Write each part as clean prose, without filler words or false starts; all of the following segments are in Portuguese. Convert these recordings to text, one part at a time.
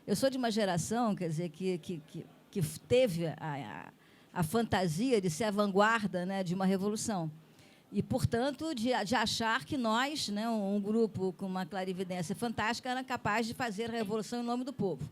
Eu sou de uma geração, quer dizer, que teve a fantasia de ser a vanguarda, né, de uma revolução. E, portanto, de achar que nós, né, um grupo com uma clarividência fantástica, era capaz de fazer a revolução em nome do povo.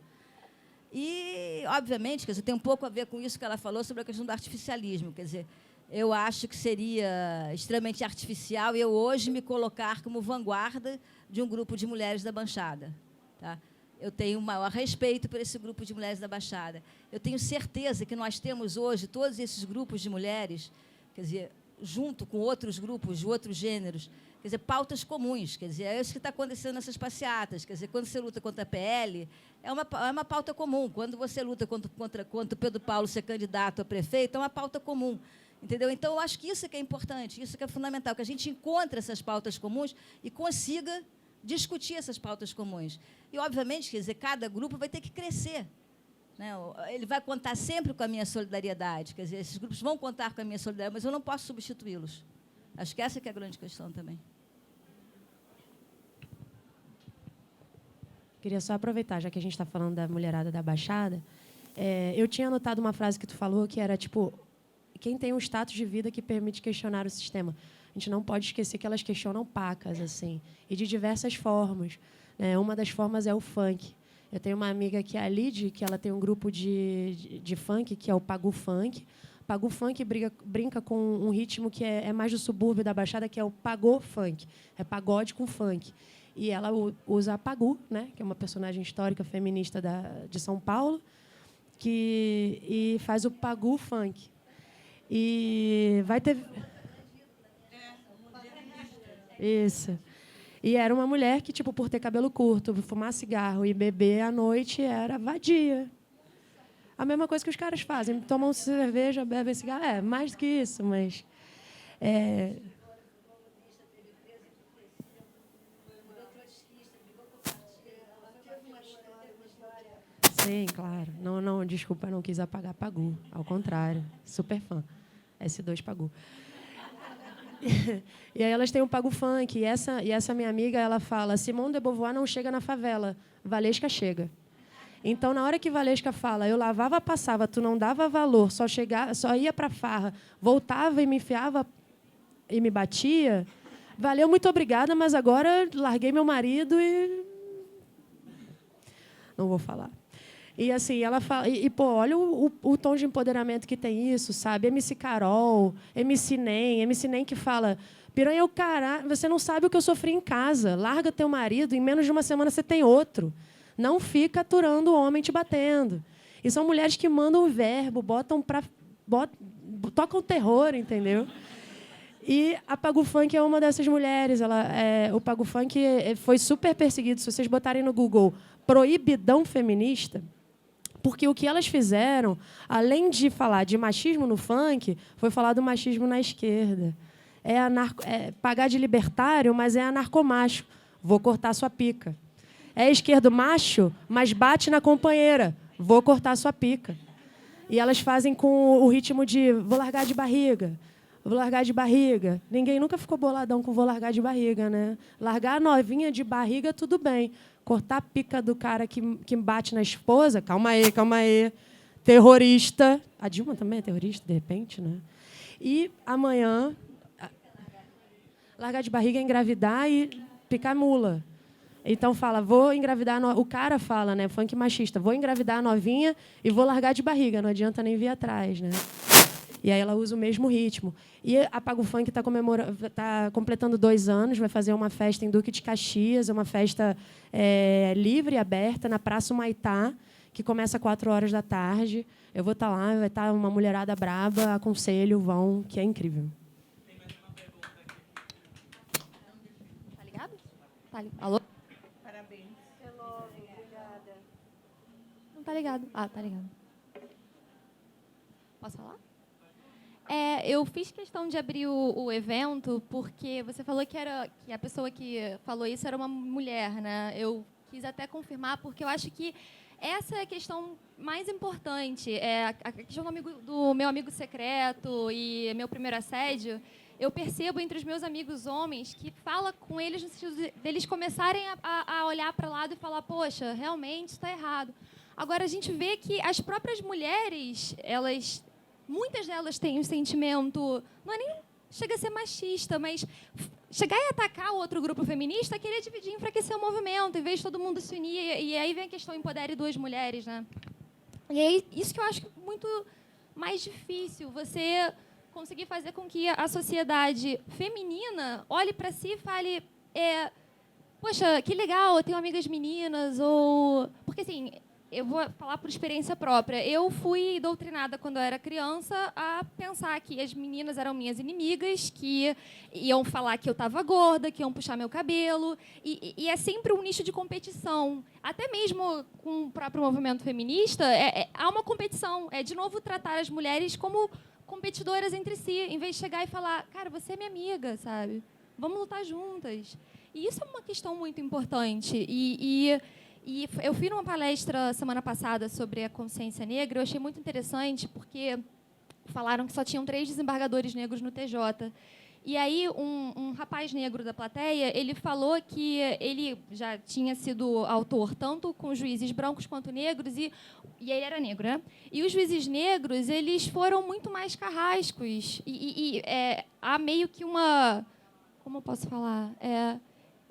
E, obviamente, quer dizer, tem um pouco a ver com isso que ela falou sobre a questão do artificialismo. Quer dizer, eu acho que seria extremamente artificial eu hoje me colocar como vanguarda de um grupo de mulheres da Baixada. Tá? Eu tenho um maior respeito por esse grupo de mulheres da Baixada. Eu tenho certeza que nós temos hoje todos esses grupos de mulheres, quer dizer, junto com outros grupos de outros gêneros, quer dizer, pautas comuns. Quer dizer, é isso que está acontecendo nessas passeatas. Quer dizer, quando você luta contra a PL, é uma pauta comum. Quando você luta contra o Pedro Paulo ser candidato a prefeito, é uma pauta comum. Entendeu? Então, eu acho que isso que é importante, isso que é fundamental, que a gente encontre essas pautas comuns e consiga discutir essas pautas comuns. E, obviamente, quer dizer, cada grupo vai ter que crescer. Né? Ele vai contar sempre com a minha solidariedade. Quer dizer, esses grupos vão contar com a minha solidariedade, mas eu não posso substituí-los. Acho que essa que é a grande questão também. Queria só aproveitar, já que a gente está falando da mulherada da Baixada, eu tinha anotado uma frase que tu falou, que era, tipo, quem tem um status de vida que permite questionar o sistema. A gente não pode esquecer que elas questionam pacas, assim, e de diversas formas. Né? Uma das formas é o funk. Eu tenho uma amiga que é a Lid, que ela tem um grupo de funk, que é o Pagu Funk. Pagu Funk brinca com um ritmo que é mais do subúrbio da Baixada, que é o pagô funk. É pagode com funk. E ela usa a Pagu, né, que é uma personagem histórica feminista de São Paulo, e faz o Pagu Funk. E vai ter... Isso. E era uma mulher que, tipo, por ter cabelo curto, fumar cigarro e beber à noite, era vadia. A mesma coisa que os caras fazem. Tomam cerveja, bebem cigarro. Mais do que isso, mas... Sim, claro. Não, desculpa, não quis apagar Pagu. Ao contrário, super fã. S2 Pagu. E aí elas têm o Pagu Funk. E essa minha amiga, ela fala, Simone de Beauvoir não chega na favela, Valesca chega. Então, na hora que Valesca fala, eu lavava, passava, tu não dava valor, só ia para farra, voltava e me enfiava e me batia, valeu, muito obrigada, mas agora larguei meu marido e... Não vou falar. E assim, ela fala, pô, olha o tom de empoderamento que tem isso, sabe? MC Carol, MC Nem que fala, piranha, caralho, você não sabe o que eu sofri em casa. Larga teu marido, em menos de uma semana você tem outro. Não fica aturando o homem te batendo. E são mulheres que mandam o verbo, tocam terror, entendeu? E a Pagu Funk é uma dessas mulheres. O Pagu Funk foi super perseguido. Se vocês botarem no Google proibidão feminista, porque o que elas fizeram, além de falar de machismo no funk, foi falar do machismo na esquerda. Pagar de libertário, mas é anarcomacho. Vou cortar sua pica. É esquerdo macho, mas bate na companheira. Vou cortar sua pica. E elas fazem com o ritmo de vou largar de barriga. Vou largar de barriga. Ninguém nunca ficou boladão com vou largar de barriga, né? Largar a novinha de barriga, tudo bem. Cortar a pica do cara que bate na esposa, calma aí. Terrorista. A Dilma também é terrorista, de repente, né? E amanhã, largar de barriga é engravidar e picar mula. Então fala, vou engravidar... O cara fala, né? Funk machista. Vou engravidar a novinha e vou largar de barriga. Não adianta nem vir atrás, né? E aí ela usa o mesmo ritmo. E a Pagu Funk está completando 2 anos, vai fazer uma festa em Duque de Caxias, uma festa livre e aberta na Praça Humaitá, que começa às 4 horas da tarde. Eu vou estar lá, vai estar uma mulherada braba, aconselho, vão, que é incrível. Tá ligado? Alô? Parabéns. Hello, obrigada. Não tá ligado. Ah, tá ligado. Posso falar? Eu fiz questão de abrir o evento porque você falou que a pessoa que falou isso era uma mulher, né? Eu quis até confirmar, porque eu acho que essa é a questão mais importante. A questão do meu amigo secreto e meu primeiro assédio, eu percebo entre os meus amigos homens que fala com eles no sentido deles começarem a olhar para o lado e falar, poxa, realmente está errado. Agora, a gente vê que as próprias mulheres, muitas delas têm um sentimento, não é nem chega a ser machista, mas chegar e atacar o outro grupo feminista é querer dividir e enfraquecer o movimento, em vez de todo mundo se unir. E aí vem a questão empodere duas mulheres, né? E aí, isso que eu acho muito mais difícil, você conseguir fazer com que a sociedade feminina olhe para si e fale, poxa, que legal, eu tenho amigas meninas, ou... Porque, assim, eu vou falar por experiência própria. Eu fui doutrinada, quando eu era criança, a pensar que as meninas eram minhas inimigas, que iam falar que eu estava gorda, que iam puxar meu cabelo. E é sempre um nicho de competição. Até mesmo com o próprio movimento feminista, há uma competição. É, de novo, tratar as mulheres como competidoras entre si, em vez de chegar e falar, cara, você é minha amiga, sabe? Vamos lutar juntas. E isso é uma questão muito importante. E eu fui numa palestra semana passada sobre a consciência negra. Eu achei muito interessante, porque falaram que só tinham 3 desembargadores negros no TJ. E aí, um rapaz negro da plateia, ele falou que ele já tinha sido autor tanto com juízes brancos quanto negros, e ele era negro, né? E os juízes negros, eles foram muito mais carrascos. Há meio que uma... Como eu posso falar?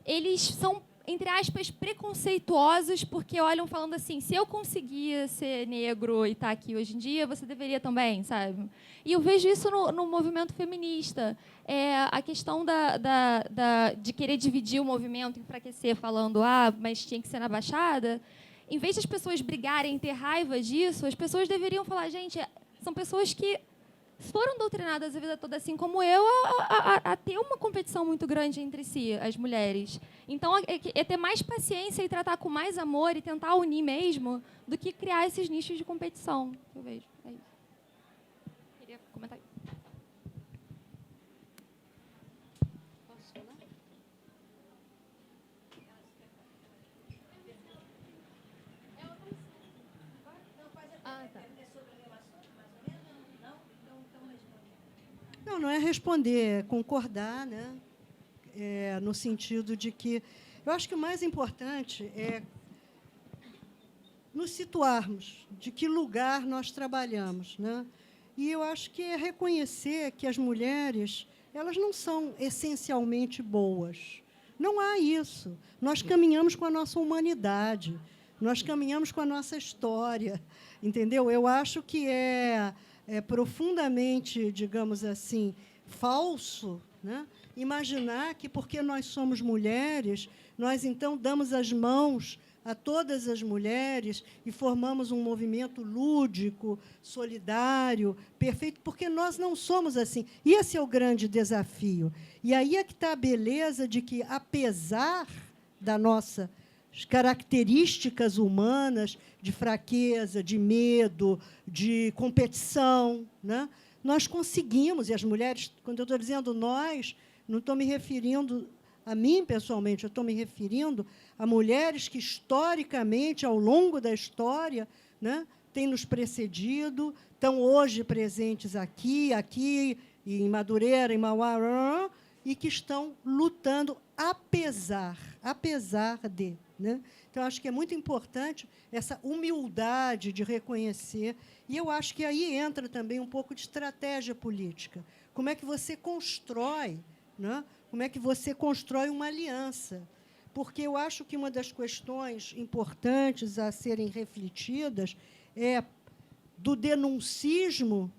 Eles são, entre aspas, preconceituosos, porque olham falando assim, se eu conseguia ser negro e estar aqui hoje em dia, você deveria também, sabe? E eu vejo isso no movimento feminista. A questão de querer dividir o movimento, enfraquecer, falando, mas tinha que ser na Baixada. Em vez das pessoas brigarem e ter raiva disso, as pessoas deveriam falar, gente, são pessoas que foram doutrinadas a vida toda, assim como eu, a ter uma competição muito grande entre si, as mulheres. Então, é ter mais paciência e tratar com mais amor e tentar unir mesmo, do que criar esses nichos de competição. Eu vejo. É isso. Queria comentar isso. Posso falar? Tá. Não é responder, é concordar, né? No sentido de que eu acho que o mais importante é nos situarmos de que lugar nós trabalhamos, né? E eu acho que é reconhecer que as mulheres, elas não são essencialmente boas. Não há isso. Nós caminhamos com a nossa humanidade, nós caminhamos com a nossa história, entendeu? Eu acho que é profundamente, digamos assim, falso, né? Imaginar que, porque nós somos mulheres, nós, então, damos as mãos a todas as mulheres e formamos um movimento lúdico, solidário, perfeito, porque nós não somos assim. E esse é o grande desafio. E aí é que está a beleza de que, apesar das nossas características humanas, de fraqueza, de medo, de competição, né? Nós conseguimos, e as mulheres, quando eu estou dizendo nós, não estou me referindo a mim, pessoalmente, eu estou me referindo a mulheres que, historicamente, ao longo da história, né, têm nos precedido, estão hoje presentes aqui, em Madureira, em Mauá, e que estão lutando apesar de. Né? Então, acho que é muito importante essa humildade de reconhecer. E eu acho que aí entra também um pouco de estratégia política. Como é que você constrói, né? Como é que você constrói uma aliança? Porque eu acho que uma das questões importantes a serem refletidas é do denuncismo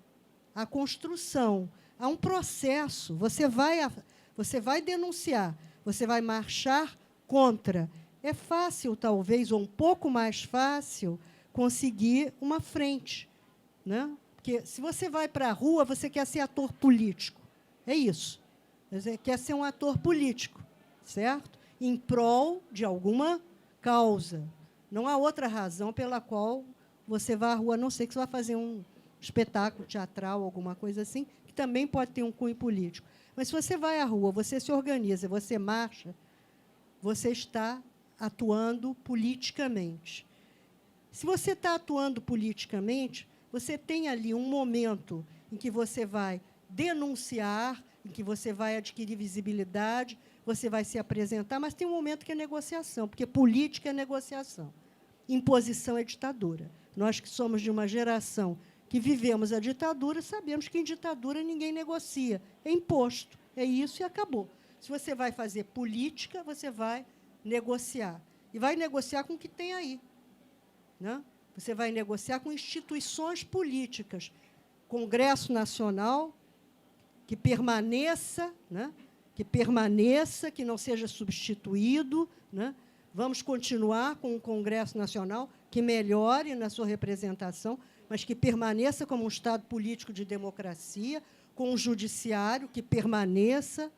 à construção. Há um processo. Você vai denunciar, você vai marchar contra. É fácil, talvez, ou um pouco mais fácil, conseguir uma frente, né? Porque, se você vai para a rua, você quer ser ator político. É isso. Você quer ser um ator político, certo? Em prol de alguma causa. Não há outra razão pela qual você vai à rua, a não ser que você vá fazer um espetáculo teatral, alguma coisa assim, que também pode ter um cunho político. Mas, se você vai à rua, você se organiza, você marcha, você está atuando politicamente. Se você está atuando politicamente, você tem ali um momento em que você vai denunciar, em que você vai adquirir visibilidade, você vai se apresentar, mas tem um momento que é negociação, porque política é negociação. Imposição é ditadura. Nós que somos de uma geração que vivemos a ditadura, sabemos que em ditadura ninguém negocia. É imposto. É isso e acabou. Se você vai fazer política, você vai negociar. E vai negociar com o que tem aí. Né? Você vai negociar com instituições políticas. Congresso Nacional, que permaneça, né? Que não seja substituído. Né? Vamos continuar com o Congresso Nacional, que melhore na sua representação, mas que permaneça como um Estado político de democracia, com um judiciário que permaneça,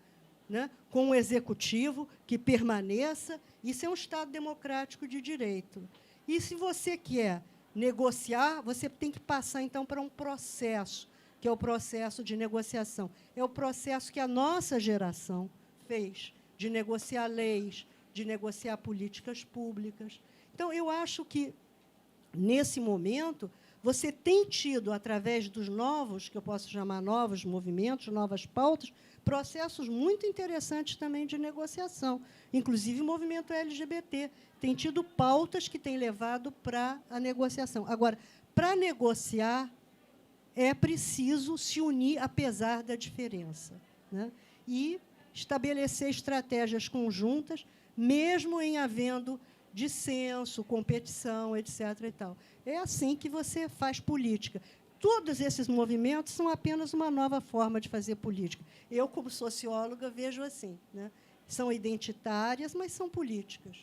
né? Com um executivo que permaneça. Isso é um Estado democrático de direito. E, se você quer negociar, você tem que passar, então, para um processo, que é o processo de negociação. É o processo que a nossa geração fez, de negociar leis, de negociar políticas públicas. Então, eu acho que, nesse momento, você tem tido, através dos novos, que eu posso chamar novos movimentos, novas pautas, processos muito interessantes também de negociação. Inclusive, o movimento LGBT tem tido pautas que têm levado para a negociação. Agora, para negociar, é preciso se unir, apesar da diferença, né? E estabelecer estratégias conjuntas, mesmo em havendo dissenso, competição, etc. E tal. É assim que você faz política. Todos esses movimentos são apenas uma nova forma de fazer política. Eu, como socióloga, vejo assim, né? São identitárias, mas são políticas.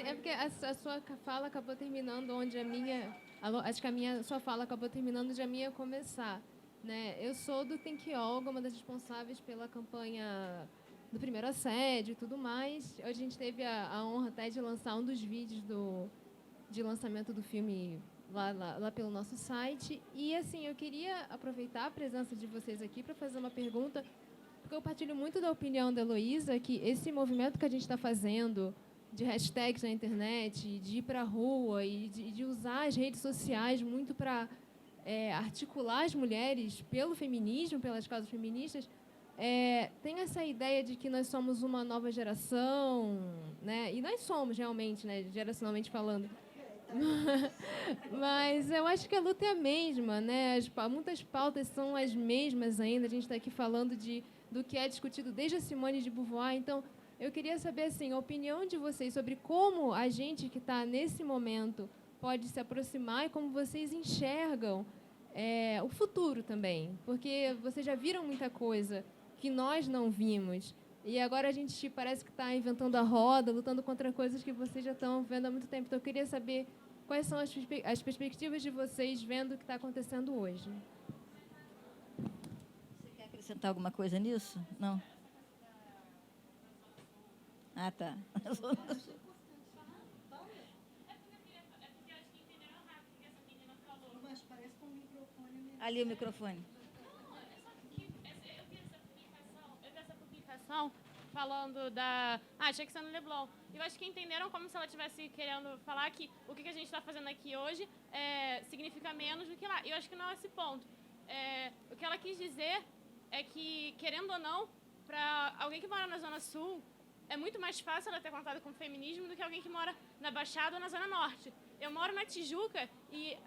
É porque a sua fala acabou terminando onde a minha... Acho que sua fala acabou terminando onde a minha ia começar. Né? Eu sou do Think Olga, uma das responsáveis pela campanha do primeiro assédio e tudo mais. Hoje a gente teve a honra até de lançar um dos vídeos de lançamento do filme lá pelo nosso site. E, assim, eu queria aproveitar a presença de vocês aqui para fazer uma pergunta, porque eu partilho muito da opinião da Heloísa, que esse movimento que a gente está fazendo de hashtags na internet, de ir para a rua e de usar as redes sociais muito para articular as mulheres pelo feminismo, pelas causas feministas, tem essa ideia de que nós somos uma nova geração, né? E nós somos realmente, né, geracionalmente falando. Mas eu acho que a luta é a mesma, né? Muitas pautas são as mesmas ainda. A gente está aqui falando do que é discutido desde a Simone de Beauvoir. Então, eu queria saber, assim, a opinião de vocês sobre como a gente que está nesse momento pode se aproximar e como vocês enxergam o futuro também. Porque vocês já viram muita coisa que nós não vimos. E agora a gente parece que está inventando a roda, lutando contra coisas que vocês já estão vendo há muito tempo. Então, eu queria saber quais são as perspectivas de vocês vendo o que está acontecendo hoje. Você quer acrescentar alguma coisa nisso? Não? Ah, tá. Ali o microfone. Eu vi essa publicação falando da... tinha que ser no Leblon. Eu acho que entenderam como se ela estivesse querendo falar que o que a gente está fazendo aqui hoje significa menos do que lá. Eu acho que não é esse ponto. O que ela quis dizer é que, querendo ou não, para alguém que mora na Zona Sul, é muito mais fácil ela ter contato com o feminismo do que alguém que mora na Baixada ou na Zona Norte. Eu moro na Tijuca e,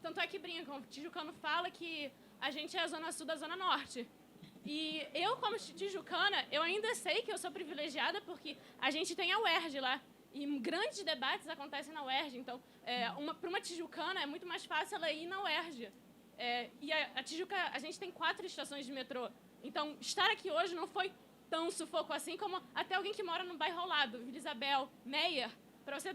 tanto é que brincam, o tijucano fala que a gente é a Zona Sul da Zona Norte. E eu, como tijucana, eu ainda sei que eu sou privilegiada porque a gente tem a UERJ lá. E grandes debates acontecem na UERJ. Então, para uma tijucana, é muito mais fácil ela ir na UERJ. E a Tijuca, a gente tem 4 estações de metrô. Então, estar aqui hoje não foi tão sufoco assim como até alguém que mora no bairro ao lado, Vila Isabel, Meier. Para você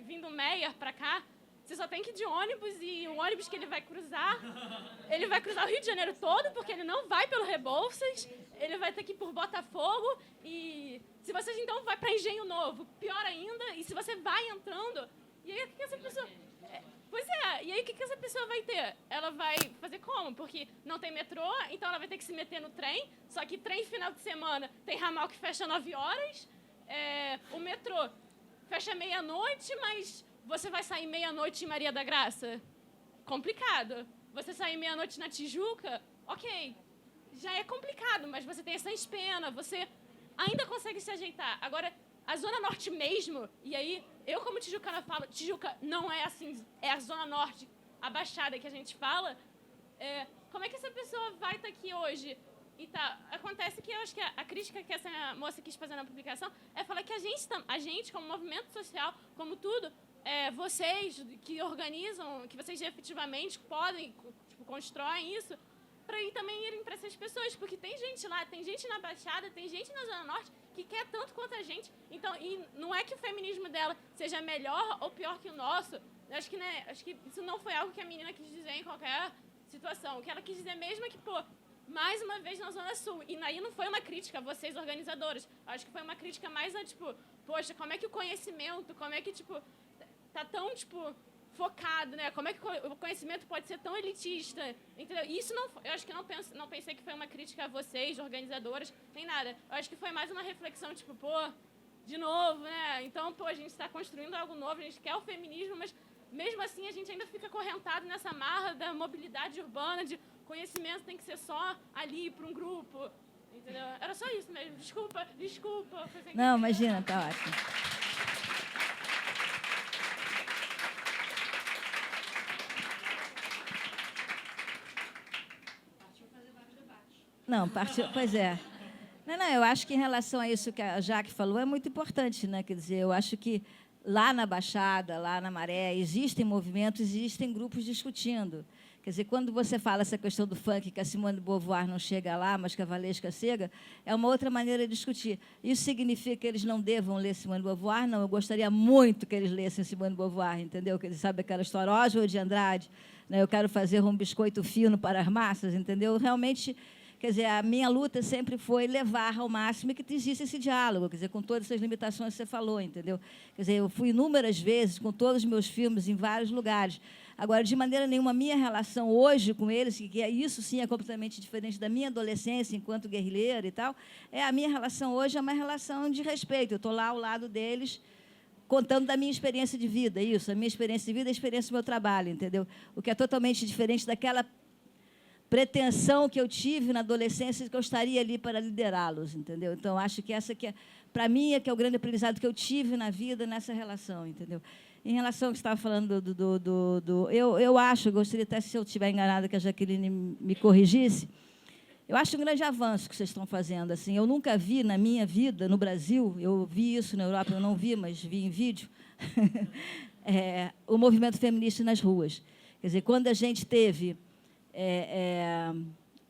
vir do Meier para cá, você só tem que ir de ônibus e o ônibus que ele vai cruzar o Rio de Janeiro todo, porque ele não vai pelo Rebouças, ele vai ter que ir por Botafogo e se você então vai para Engenho Novo, pior ainda, e se você vai entrando, e aí o que essa pessoa... e aí o que essa pessoa vai ter? Ela vai fazer como? Porque não tem metrô, então ela vai ter que se meter no trem, só que trem final de semana tem ramal que fecha 9 horas, o metrô fecha meia-noite, mas você vai sair meia-noite em Maria da Graça? Complicado. Você sair meia-noite na Tijuca? Ok. Já é complicado, mas você tem essa Penha, você ainda consegue se ajeitar. Agora, a Zona Norte mesmo, e aí, eu como tijucana falo, Tijuca não é assim, é a Zona Norte, a Baixada que a gente fala, como é que essa pessoa vai estar aqui hoje? E tá, acontece que eu acho que a crítica que essa moça quis fazer na publicação é falar que a gente como movimento social, como tudo, vocês que organizam, que vocês efetivamente podem, tipo, constroem isso, para também irem para essas pessoas, porque tem gente lá, tem gente na Baixada, tem gente na Zona Norte que quer tanto quanto a gente. Então, e não é que o feminismo dela seja melhor ou pior que o nosso. Acho que, né, acho que isso não foi algo que a menina quis dizer em qualquer situação. O que ela quis dizer mesmo é que, pô, mais uma vez na Zona Sul. E aí não foi uma crítica a vocês, organizadoras. Acho que foi uma crítica mais a, tipo, poxa, como é que o conhecimento, como é que, tipo, tá tão, tipo, focado, né? Como é que o conhecimento pode ser tão elitista? Entendeu? Isso não, eu acho que não pensei que foi uma crítica a vocês, organizadoras, nem nada. Eu acho que foi mais uma reflexão, tipo, pô, de novo, né? Então, pô, a gente está construindo algo novo, a gente quer o feminismo, mas mesmo assim a gente ainda fica acorrentado nessa marra da mobilidade urbana, de conhecimento tem que ser só ali para um grupo. Entendeu? Era só isso mesmo. Desculpa. Não, imagina, tá ótimo. Não, pois é. Não, eu acho que em relação a isso que a Jaque falou, é muito importante, né? Quer dizer, eu acho que lá na Baixada, lá na Maré, existem movimentos, existem grupos discutindo. Quer dizer, quando você fala essa questão do funk, que a Simone de Beauvoir não chega lá, mas que a Valesca chega, é uma outra maneira de discutir. Isso significa que eles não devam ler Simone de Beauvoir? Não, eu gostaria muito que eles lessem Simone de Beauvoir, entendeu? Que eles sabem aquela história, Oswald de Andrade, né? Eu quero fazer um biscoito fino para as massas, entendeu? Realmente... Quer dizer, a minha luta sempre foi levar ao máximo que existe esse diálogo, quer dizer, com todas essas limitações que você falou, entendeu? Quer dizer, eu fui inúmeras vezes com todos os meus filmes em vários lugares. Agora, de maneira nenhuma, a minha relação hoje com eles, que isso sim é completamente diferente da minha adolescência enquanto guerrilheira e tal, a minha relação hoje é uma relação de respeito. Eu estou lá ao lado deles, contando da minha experiência de vida, isso, a minha experiência de vida e a experiência do meu trabalho, entendeu? O que é totalmente diferente daquela pretensão que eu tive na adolescência de que eu estaria ali para liderá-los, entendeu? Então, acho que essa que para mim, que é o grande aprendizado que eu tive na vida nessa relação, entendeu? Em relação ao que você estava falando eu acho, gostaria até, se eu estiver enganada, que a Jaqueline me corrigisse, eu acho um grande avanço que vocês estão fazendo. Assim, eu nunca vi na minha vida, no Brasil, eu vi isso na Europa, eu não vi, mas vi em vídeo, o movimento feminista nas ruas. Quer dizer, quando a gente teve...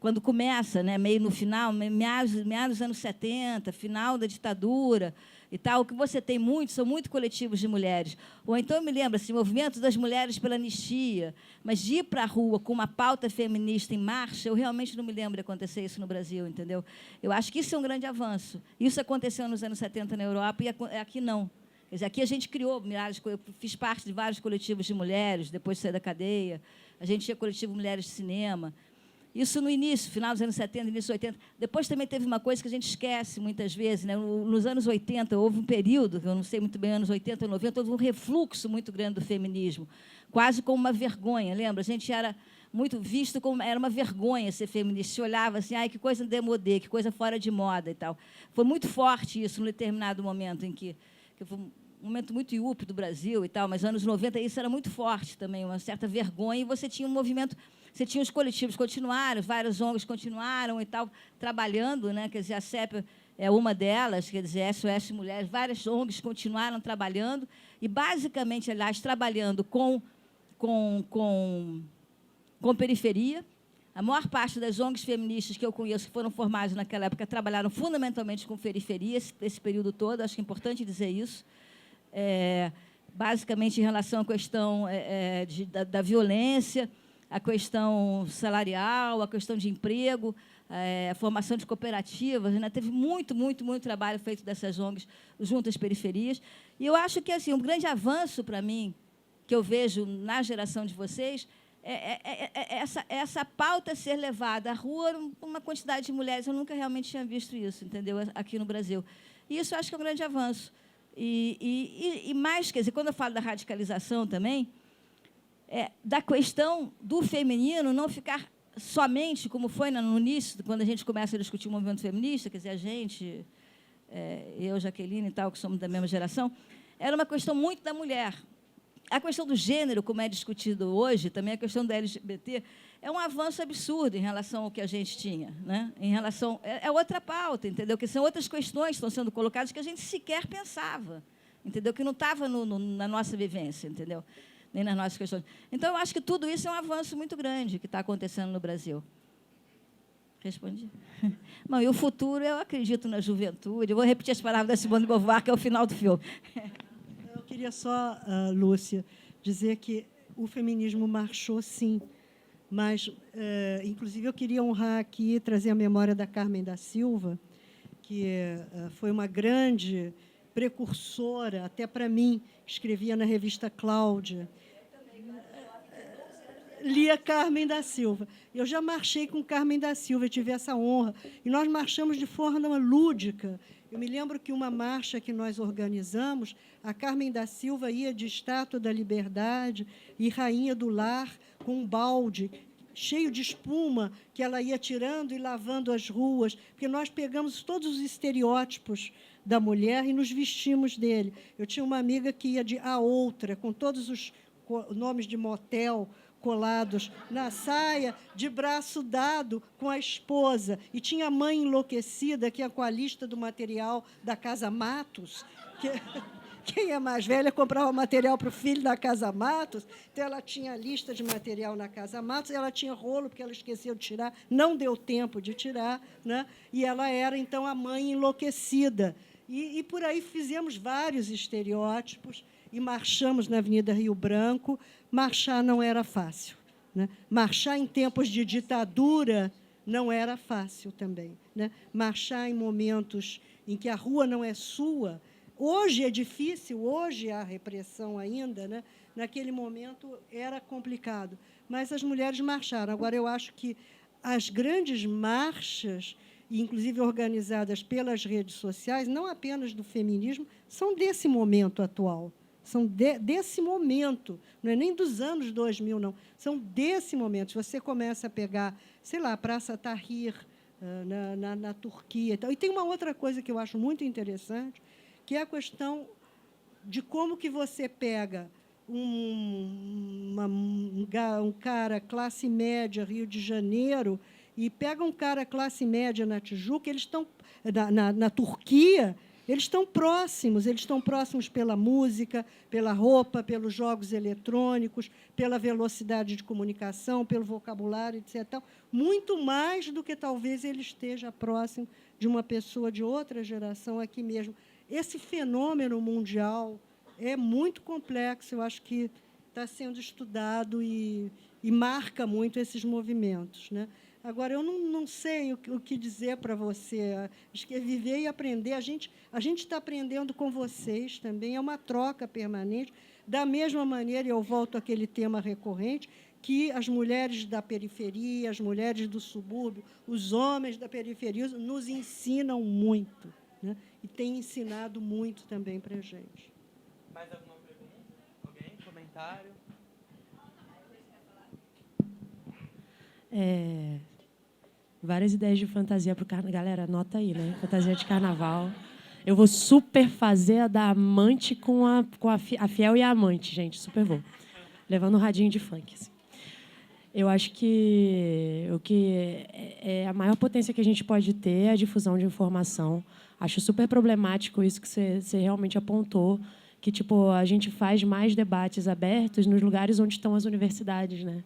quando começa, né, meio no final, meados dos anos 70, final da ditadura e tal, o que você tem são muito coletivos de mulheres. Ou então, eu me lembro, assim, movimento das mulheres pela anistia, mas de ir para a rua com uma pauta feminista em marcha, eu realmente não me lembro de acontecer isso no Brasil, entendeu? Eu acho que isso é um grande avanço. Isso aconteceu nos anos 70 na Europa e aqui não. Quer dizer, aqui a gente criou, eu fiz parte de vários coletivos de mulheres, depois de sair da cadeia. A gente tinha coletivo Mulheres de Cinema. Isso no início, final dos anos 70, início dos 80. Depois também teve uma coisa que a gente esquece muitas vezes. Né? Nos anos 80, houve um período, eu não sei muito bem, anos 80 ou 90, houve um refluxo muito grande do feminismo, quase como uma vergonha, lembra? A gente era muito visto como... Era uma vergonha ser feminista. Se olhava assim, ai, que coisa demodê, que coisa fora de moda e tal. Foi muito forte isso, num determinado momento em que foi um momento muito iupe do Brasil e tal, mas nos anos 90 isso era muito forte também, uma certa vergonha, e você tinha um movimento, você tinha os coletivos continuaram, várias ONGs continuaram e tal, trabalhando, né? Quer dizer, a CEP é uma delas, quer dizer, SOS Mulheres, várias ONGs continuaram trabalhando, e basicamente, aliás, trabalhando com periferia. A maior parte das ONGs feministas que eu conheço, que foram formadas naquela época, trabalharam fundamentalmente com periferia, esse período todo, acho que é importante dizer isso. Basicamente, em relação à questão da violência, a questão salarial, a questão de emprego, a formação de cooperativas, né? Teve muito trabalho feito dessas ONGs junto às periferias. E eu acho que assim, um grande avanço para mim, que eu vejo na geração de vocês, essa pauta ser levada à rua por uma quantidade de mulheres. Eu nunca realmente tinha visto isso, entendeu? Aqui no Brasil. E isso eu acho que é um grande avanço. E mais, quer dizer, quando eu falo da radicalização também, da questão do feminino não ficar somente, como foi no início, quando a gente começa a discutir o movimento feminista, quer dizer, a gente, eu, Jaqueline e tal, que somos da mesma geração, era uma questão muito da mulher. A questão do gênero, como é discutido hoje, também a questão da LGBT, é um avanço absurdo em relação ao que a gente tinha, né? Em relação, é outra pauta, entendeu? Que são outras questões que estão sendo colocadas que a gente sequer pensava, entendeu? Que não estava na nossa vivência, entendeu? Nem nas nossas questões. Então, eu acho que tudo isso é um avanço muito grande que está acontecendo no Brasil. Respondi? Não, e o futuro, eu acredito na juventude. Eu vou repetir as palavras da Simone de Beauvoir, que é o final do filme. Eu queria só, Lúcia, dizer que o feminismo marchou, sim, mas, inclusive, eu queria honrar aqui, trazer a memória da Carmen da Silva, que foi uma grande precursora, até para mim, escrevia na revista Cláudia. Lia Carmen da Silva. Eu já marchei com Carmen da Silva, eu tive essa honra. E nós marchamos de forma lúdica. Eu me lembro que uma marcha que nós organizamos, a Carmen da Silva ia de Estátua da Liberdade e Rainha do Lar com um balde cheio de espuma que ela ia tirando e lavando as ruas, porque nós pegamos todos os estereótipos da mulher e nos vestimos dele. Eu tinha uma amiga que ia de A Outra, com todos os nomes de motel colados na saia, de braço dado com a esposa. E tinha a mãe enlouquecida, que é com a lista do material da Casa Matos, que quem é mais velha comprava material para o filho da Casa Matos, então ela tinha a lista de material na Casa Matos, ela tinha rolo, porque ela esqueceu de tirar, não deu tempo de tirar, né? E ela era, então, a mãe enlouquecida. E por aí fizemos vários estereótipos e marchamos na Avenida Rio Branco. Marchar não era fácil, né? Marchar em tempos de ditadura não era fácil também, né? Marchar em momentos em que a rua não é sua. Hoje é difícil, hoje há repressão ainda, né? Naquele momento era complicado, mas as mulheres marcharam. Agora, eu acho que as grandes marchas, inclusive organizadas pelas redes sociais, não apenas do feminismo, são desse momento atual. São desse momento, não é nem dos anos 2000, não. São desse momento. Se você começa a pegar, sei lá, a Praça Tahrir, na Turquia. E tem uma outra coisa que eu acho muito interessante, que é a questão de como que você pega um cara classe média, Rio de Janeiro, e pega um cara classe média na Tijuca, eles estão na Turquia, eles estão próximos pela música, pela roupa, pelos jogos eletrônicos, pela velocidade de comunicação, pelo vocabulário, etc. Muito mais do que talvez ele esteja próximo de uma pessoa de outra geração aqui mesmo. Esse fenômeno mundial é muito complexo, eu acho que está sendo estudado e marca muito esses movimentos, né? Agora, eu não sei o que dizer para você. Acho que é viver e aprender. A gente está aprendendo com vocês também, é uma troca permanente. Da mesma maneira, eu volto àquele tema recorrente, que as mulheres da periferia, as mulheres do subúrbio, os homens da periferia nos ensinam muito, né? E têm ensinado muito também para a gente. Mais alguma pergunta? Alguém? Comentário? Várias ideias de fantasia para o carnaval. Galera, anota aí, né? Fantasia de carnaval. Eu vou super fazer a da amante com a fiel e a amante, gente. Super vou. Levando um radinho de funk. Assim. Eu acho que o que é a maior potência que a gente pode ter é a difusão de informação. Acho super problemático isso que você realmente apontou, que tipo a gente faz mais debates abertos nos lugares onde estão as universidades, né?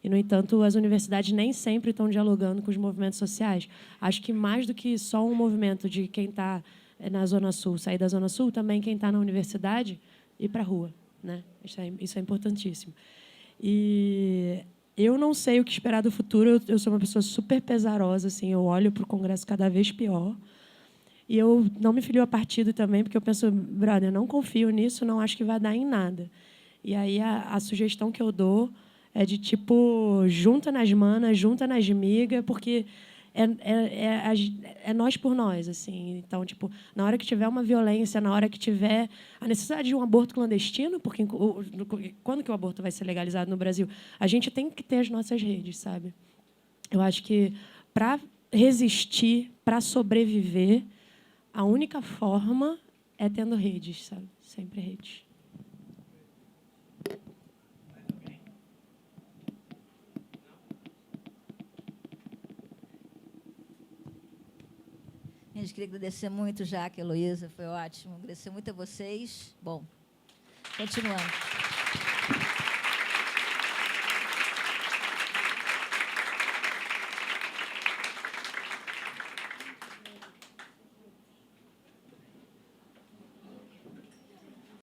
E, no entanto, as universidades nem sempre estão dialogando com os movimentos sociais. Acho que, mais do que só um movimento de quem está na Zona Sul, sair da Zona Sul, também quem está na universidade, ir para a rua, né? Isso é importantíssimo. E eu não sei o que esperar do futuro. Eu sou uma pessoa super pesarosa, assim, eu olho para o Congresso cada vez pior. E eu não me filio a partido também, porque eu penso, brother, eu não confio nisso, não acho que vai dar em nada. E aí a sugestão que eu dou é de, tipo, junta nas manas, junta nas migas, porque é nós por nós, assim. Então, tipo, na hora que tiver uma violência, na hora que tiver a necessidade de um aborto clandestino, porque quando que o aborto vai ser legalizado no Brasil? A gente tem que ter as nossas redes, sabe? Eu acho que para resistir, para sobreviver, a única forma é tendo redes, sabe? Sempre redes. A gente queria agradecer muito, Jaque, Heloísa, foi ótimo. Agradecer muito a vocês. Bom, continuando.